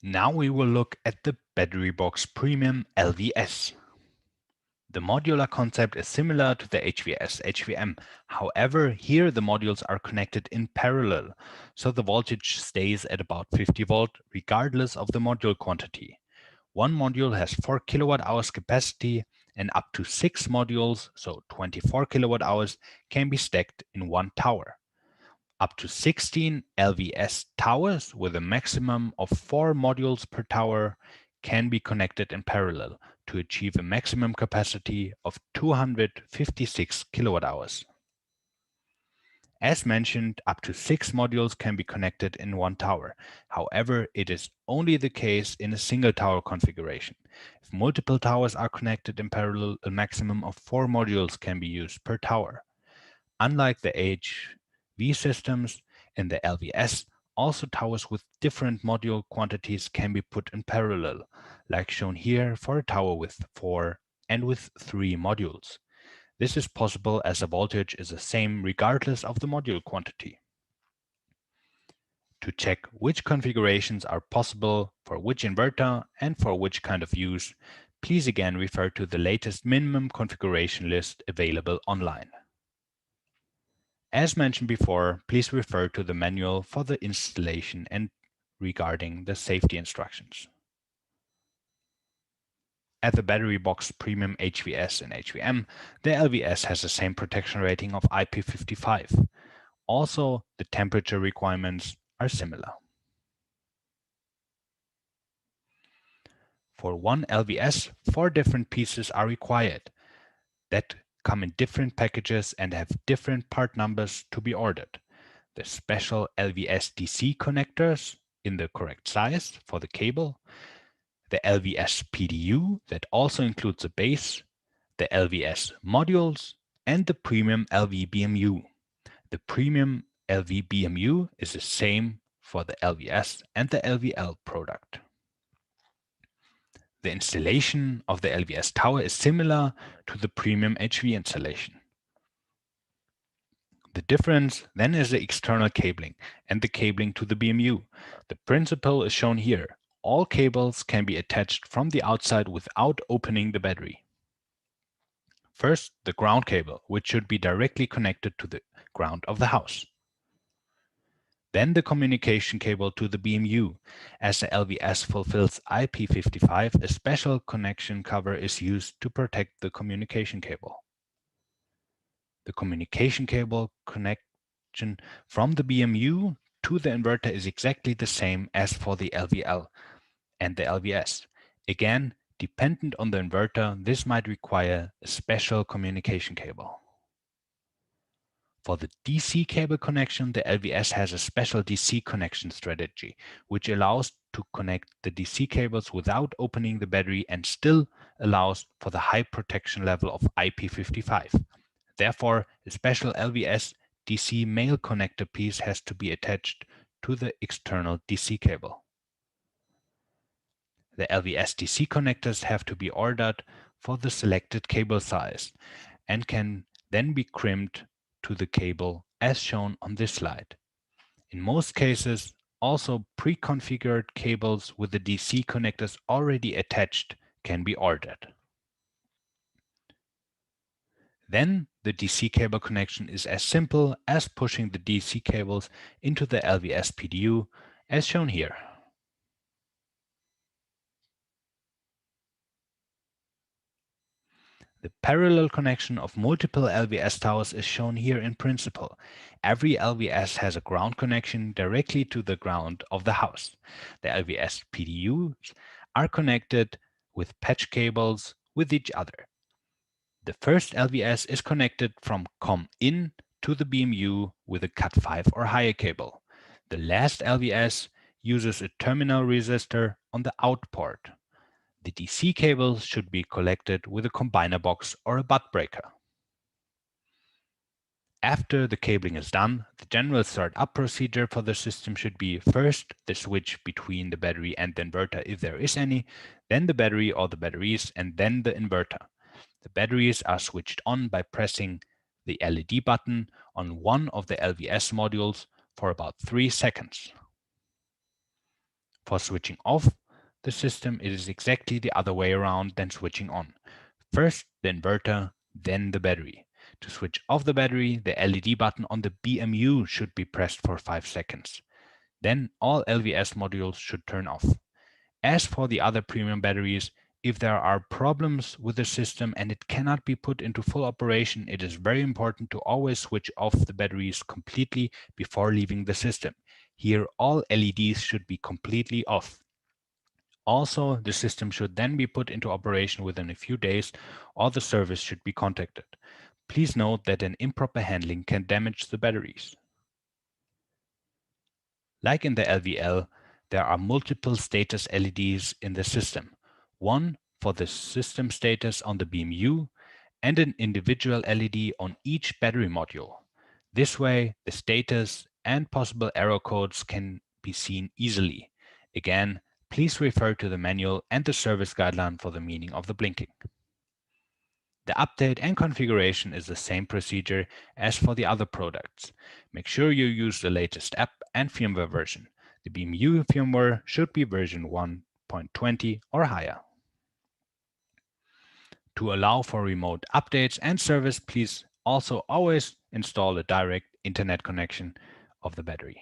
Now we will look at the Battery Box Premium LVS. The modular concept is similar to the HVS HVM. However, here the modules are connected in parallel, so the voltage stays at about 50 volt regardless of the module quantity. One module has 4 kilowatt hours capacity, and up to 6 modules, so 24 kilowatt hours, can be stacked in one tower. Up to 16 LVS towers with a maximum of 4 modules per tower can be connected in parallel to achieve a maximum capacity of 256 kilowatt hours. As mentioned, up to 6 modules can be connected in one tower. However, it is only the case in a single tower configuration. If multiple towers are connected in parallel, a maximum of 4 modules can be used per tower. Unlike the HV systems, in the LVS, also towers with different module quantities can be put in parallel, like shown here for a tower with 4 and with 3 modules. This is possible as the voltage is the same regardless of the module quantity. To check which configurations are possible for which inverter and for which kind of use, please again refer to the latest minimum configuration list available online. As mentioned before, please refer to the manual for the installation and regarding the safety instructions. At the Battery Box Premium HVS and HVM, the LVS has the same protection rating of IP55. Also, the temperature requirements are similar. For one LVS, 4 different pieces are required that come in different packages and have different part numbers to be ordered. The special LVS DC connectors in the correct size for the cable, the LVS PDU that also includes a base, the LVS modules, and the premium LV BMU. The premium LV BMU is the same for the LVS and the LVL product. The installation of the LVS tower is similar to the premium HV installation. The difference then is the external cabling and the cabling to the BMU. The principle is shown here. All cables can be attached from the outside without opening the battery. First, the ground cable, which should be directly connected to the ground of the house. Then the communication cable to the BMU. As the LVS fulfills IP55, a special connection cover is used to protect the communication cable. The communication cable connection from the BMU to the inverter is exactly the same as for the LVL and the LVS. Again, dependent on the inverter, this might require a special communication cable. For the DC cable connection, the LVS has a special DC connection strategy, which allows to connect the DC cables without opening the battery and still allows for the high protection level of IP55. Therefore, a special LVS DC male connector piece has to be attached to the external DC cable. The LVS DC connectors have to be ordered for the selected cable size and can then be crimped to the cable as shown on this slide. In most cases, also pre-configured cables with the DC connectors already attached can be ordered. Then the DC cable connection is as simple as pushing the DC cables into the LVS PDU as shown here. The parallel connection of multiple LVS towers is shown here in principle. Every LVS has a ground connection directly to the ground of the house. The LVS PDUs are connected with patch cables with each other. The first LVS is connected from COM-in to the BMU with a Cat5 or higher cable. The last LVS uses a terminal resistor on the out port. The DC cables should be collected with a combiner box or a butt breaker. After the cabling is done, the general startup procedure for the system should be first the switch between the battery and the inverter if there is any, then the battery or the batteries, and then the inverter. The batteries are switched on by pressing the LED button on one of the LVS modules for about 3 seconds. For switching off the system, it is exactly the other way around than switching on. First the inverter, then the battery. To switch off the battery, the LED button on the BMU should be pressed for 5 seconds. Then all LVS modules should turn off. As for the other premium batteries, if there are problems with the system and it cannot be put into full operation, it is very important to always switch off the batteries completely before leaving the system. Here, all LEDs should be completely off. Also, the system should then be put into operation within a few days, or the service should be contacted. Please note that an improper handling can damage the batteries. Like in the LVL, there are multiple status LEDs in the system. One for the system status on the BMU and an individual LED on each battery module. This way, the status and possible error codes can be seen easily. Again, please refer to the manual and the service guideline for the meaning of the blinking. The update and configuration is the same procedure as for the other products. Make sure you use the latest app and firmware version. The BMU firmware should be version 1.20 or higher. To allow for remote updates and service, please also always install a direct internet connection of the battery.